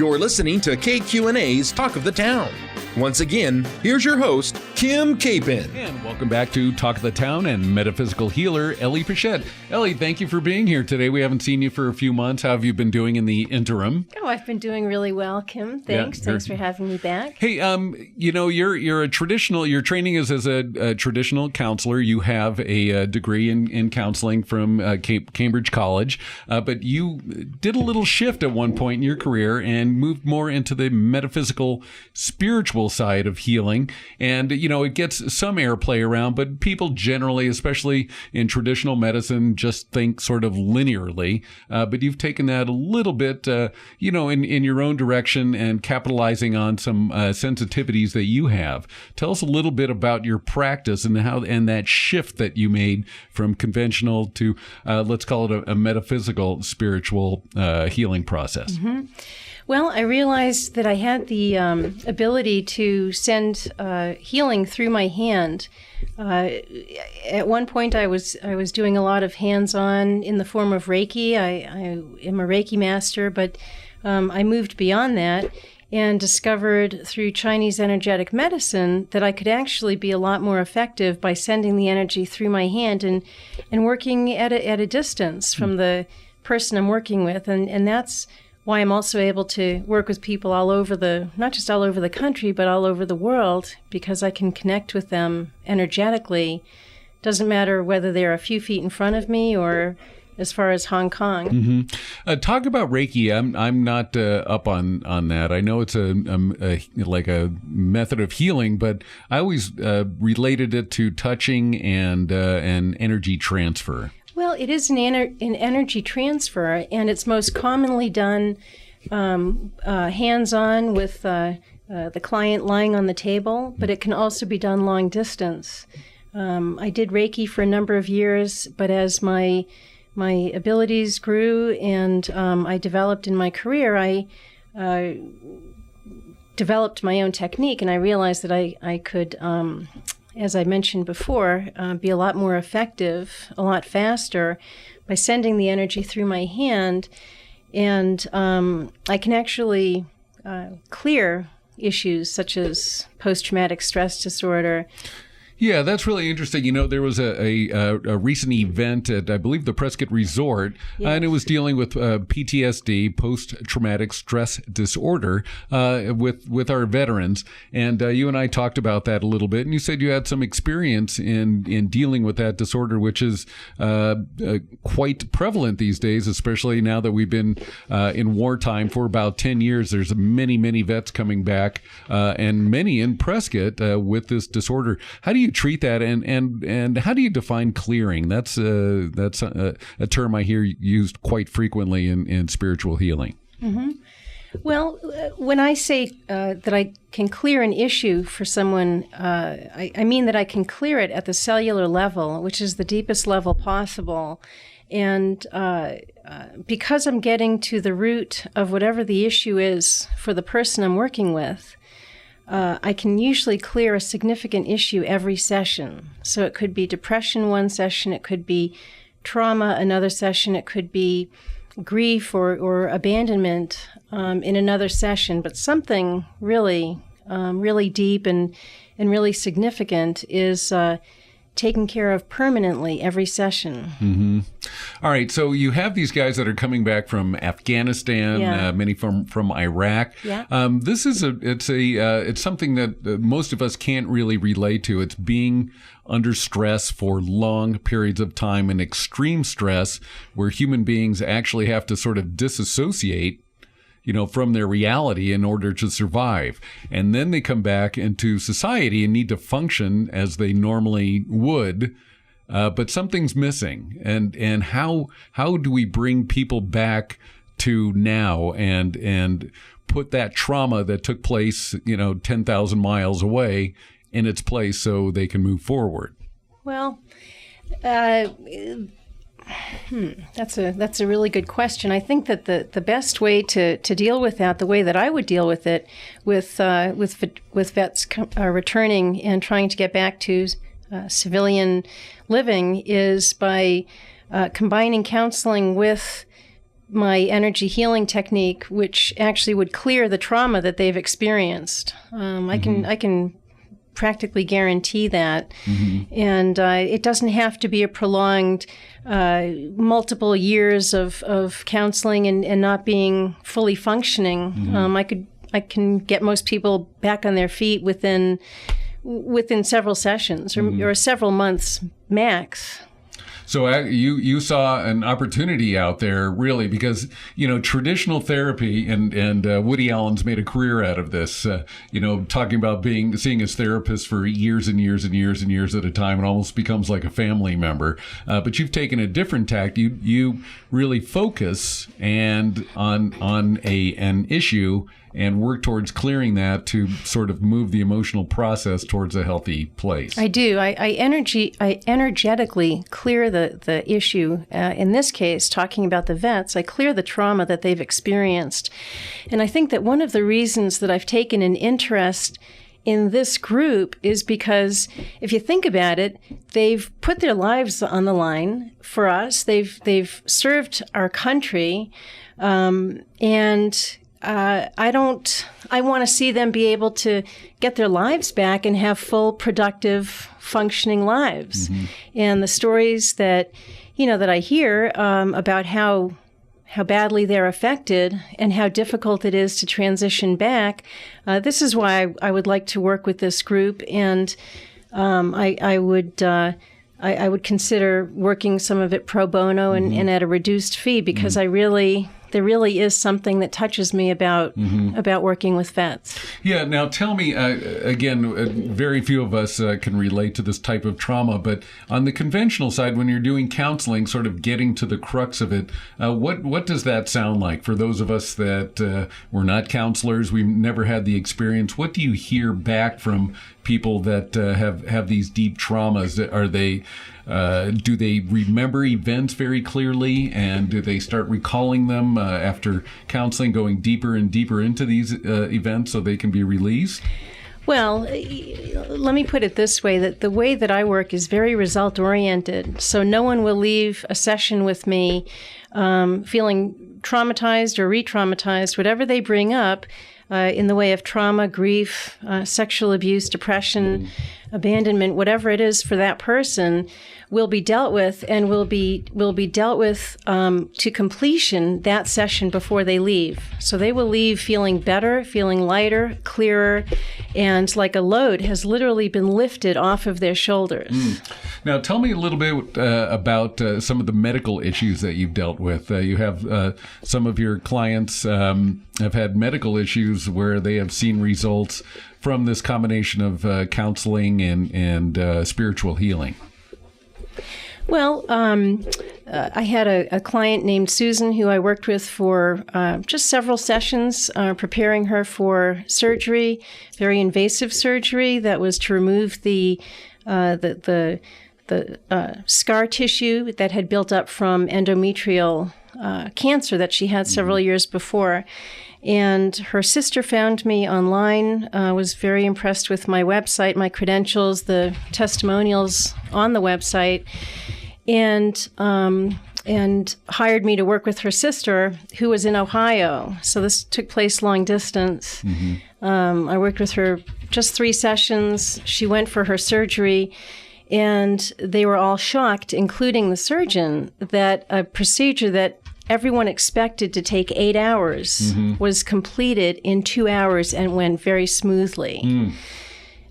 You're listening to KQ&A's Talk of the Town. Once again, here's your host, Kim Capin. And welcome back to Talk of the Town and metaphysical healer, Ellie Pechet. Ellie, thank you for being here today. We haven't seen you for a few months. How have you been doing in the interim? Oh, I've been doing really well, Kim. Thanks. Yeah, Thanks for having me back. Hey, you're a traditional, your training is as a traditional counselor. You have a degree in counseling from Cambridge College, but you did a little shift at one point in your career and moved more into the metaphysical, spiritual side of healing. And, it gets some airplay around, but people generally, especially in traditional medicine, just think sort of linearly. But you've taken that a little bit, in your own direction and capitalizing on some sensitivities that you have. Tell us a little bit about your practice and and that shift that you made from conventional to, let's call it a metaphysical, spiritual healing process. Mm-hmm. Well, I realized that I had the ability to send healing through my hand. At one point, I was doing a lot of hands-on in the form of Reiki. I am a Reiki master, but I moved beyond that and discovered through Chinese energetic medicine that I could actually be a lot more effective by sending the energy through my hand and working at a distance from the person I'm working with, and that's why I'm also able to work with people all over not just all over the country, but all over the world, because I can connect with them energetically. Doesn't matter whether they're a few feet in front of me or as far as Hong Kong. Mm-hmm. Talk about Reiki. I'm not up on that. I know it's like a method of healing, but I always related it to touching and energy transfer. Well, it is an energy transfer, and it's most commonly done hands-on with the client lying on the table, but it can also be done long distance. I did Reiki for a number of years, but as my abilities grew and I developed in my career, I developed my own technique, and I realized that I could as I mentioned before, be a lot more effective, a lot faster by sending the energy through my hand. And I can actually clear issues such as post-traumatic stress disorder. Yeah, that's really interesting. There was a recent event at, I believe, the Prescott Resort, yes, and it was dealing with P.T.S.D, post-traumatic stress disorder, with our veterans. And you and I talked about that a little bit, and you said you had some experience in dealing with that disorder, which is quite prevalent these days, especially now that we've been in wartime for about 10 years. There's many, many vets coming back, and many in Prescott with this disorder. How do you treat that, and how do you define clearing? That's a term I hear used quite frequently in spiritual healing. Mm-hmm. Well, when I say that I can clear an issue for someone, I mean that I can clear it at the cellular level, which is the deepest level possible. And because I'm getting to the root of whatever the issue is for the person I'm working with, I can usually clear a significant issue every session. So it could be depression one session, it could be trauma another session, it could be grief or abandonment in another session. But something really, really deep and really significant is taken care of permanently every session. Mm-hmm. All right, so you have these guys that are coming back from Afghanistan, yeah, many from Iraq. Yeah. This is it's something that most of us can't really relate to. It's being under stress for long periods of time and extreme stress, where human beings actually have to sort of disassociate from their reality in order to survive. And then they come back into society and need to function as they normally would. But something's missing. And how do we bring people back to now and put that trauma that took place, 10,000 miles away in its place so they can move forward? Well, that's a really good question. I think that the best way to deal with that, the way that I would deal with it, with vets returning and trying to get back to civilian living, is by combining counseling with my energy healing technique, which actually would clear the trauma that they've experienced. I can practically guarantee that. And it doesn't have to be a prolonged multiple years of counseling and not being fully functioning. I can get most people back on their feet within several sessions or several months max. So you saw an opportunity out there, really, because, traditional therapy, and Woody Allen's made a career out of this, talking about seeing his therapist for years and years and years and years at a time. It almost becomes like a family member. But you've taken a different tack. You really focus on an issue and work towards clearing that to sort of move the emotional process towards a healthy place. I do. I energetically clear the issue. In this case, talking about the vets, I clear the trauma that they've experienced. And I think that one of the reasons that I've taken an interest in this group is because if you think about it, they've put their lives on the line for us. They've served our country, and I want to see them be able to get their lives back and have full, productive, functioning lives. And the stories that I hear about how badly they're affected and how difficult it is to transition back. This is why I would like to work with this group, and I would consider working some of it pro bono and at a reduced fee, because there really is something that touches me about working with vets. Yeah. Now tell me, again, very few of us can relate to this type of trauma, but on the conventional side, when you're doing counseling, sort of getting to the crux of it, what does that sound like for those of us that we're not counselors? We've never had the experience. What do you hear back from people that have these deep traumas? Do they remember events very clearly, and do they start recalling them after counseling, going deeper and deeper into these events so they can be released? Well, let me put it this way, that the way that I work is very result-oriented. So no one will leave a session with me feeling traumatized or re-traumatized. Whatever they bring up in the way of trauma, grief, sexual abuse, depression, abandonment, whatever it is for that person, will be dealt with, and will be dealt with to completion that session before they leave. So they will leave feeling better, feeling lighter, clearer, and like a load has literally been lifted off of their shoulders. Now, tell me a little bit about some of the medical issues that you've dealt with. You have some of your clients have had medical issues where they have seen results from this combination of counseling and spiritual healing. Well, I had a client named Susan who I worked with for just several sessions, preparing her for surgery, very invasive surgery that was to remove the scar tissue that had built up from endometrial cancer that she had several years before. And her sister found me online, was very impressed with my website, my credentials, the testimonials on the website, and hired me to work with her sister, who was in Ohio. So this took place long distance. I worked with her just 3 sessions. She went for her surgery, and they were all shocked, including the surgeon, that a procedure that everyone expected to take 8 hours was completed in 2 hours and went very smoothly.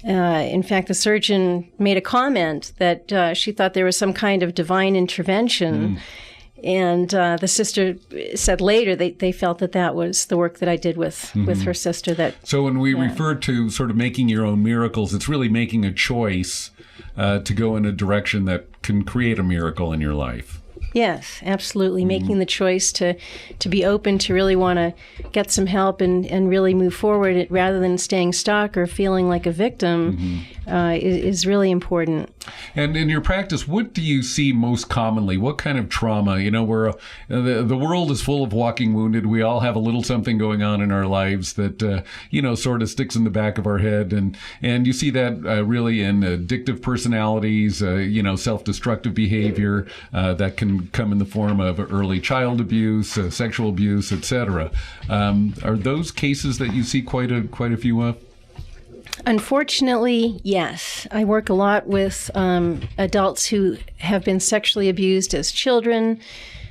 In fact, the surgeon made a comment that she thought there was some kind of divine intervention. And the sister said later they felt that was the work that I did with her sister. So when we refer to sort of making your own miracles, it's really making a choice to go in a direction that can create a miracle in your life. Yes, absolutely. Making the choice to be open, to really want to get some help and really move forward rather than staying stuck or feeling like a victim is really important. And in your practice, what do you see most commonly? What kind of trauma? The world is full of walking wounded. We all have a little something going on in our lives that, sort of sticks in the back of our head. And you see that really in addictive personalities, self-destructive behavior that can can come in the form of early child abuse, sexual abuse, etc. Are those cases that you see quite a few of? Unfortunately, yes. I work a lot with adults who have been sexually abused as children.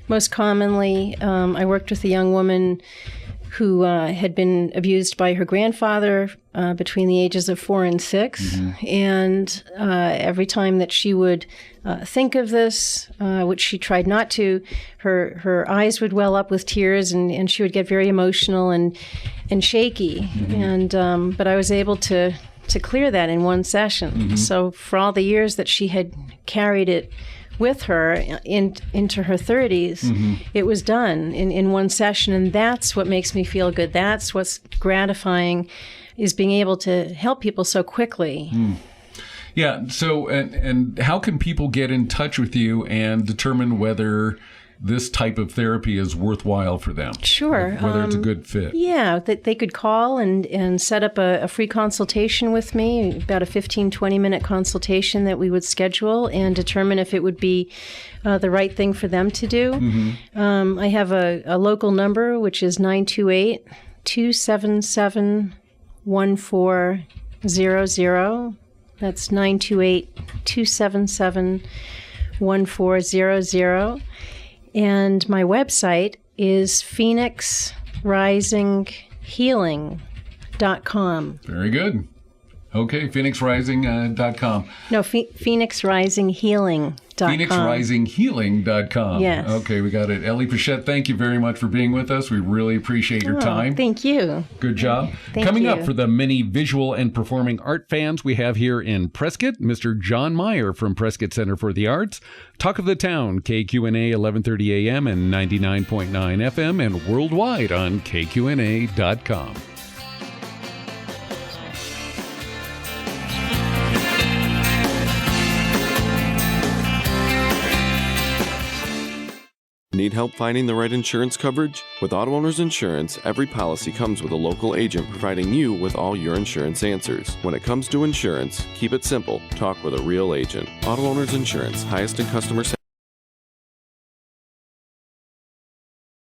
Most commonly, I worked with a young woman who had been abused by her grandfather between the ages of 4 and 6. Mm-hmm. And every time that she would think of this, which she tried not to, her eyes would well up with tears, and she would get very emotional and shaky. Mm-hmm. And but I was able to clear that in one session. Mm-hmm. So for all the years that she had carried it with her into her 30s, mm-hmm. it was done in one session. And that's what makes me feel good. That's what's gratifying, is being able to help people so quickly. Mm. Yeah. So, and how can people get in touch with you and determine whether this type of therapy is worthwhile for them? Sure. Whether it's a good fit. Yeah, that they could call and set up a free consultation with me, about a 15, 20-minute consultation that we would schedule and determine if it would be the right thing for them to do. Mm-hmm. I have a local number, which is 928-277-1400. That's 928-277-1400. And my website is phoenixrisinghealing.com. Very good. Okay, phoenixrising.com. No, phoenixrisinghealing.com. Phoenixrisinghealing.com. Yes. Okay, we got it. Ellie Pechet, thank you very much for being with us. We really appreciate your time. Thank you. Good job. Coming up for the many visual and performing art fans we have here in Prescott, Mr. John Meyer from Prescott Center for the Arts. Talk of the Town, KQNA 1130 AM and 99.9 FM, and worldwide on KQNA.com. Need help finding the right insurance coverage? With Auto Owners Insurance, every policy comes with a local agent providing you with all your insurance answers. When it comes to insurance, keep it simple. Talk with a real agent. Auto Owners Insurance, highest in customer satisfaction.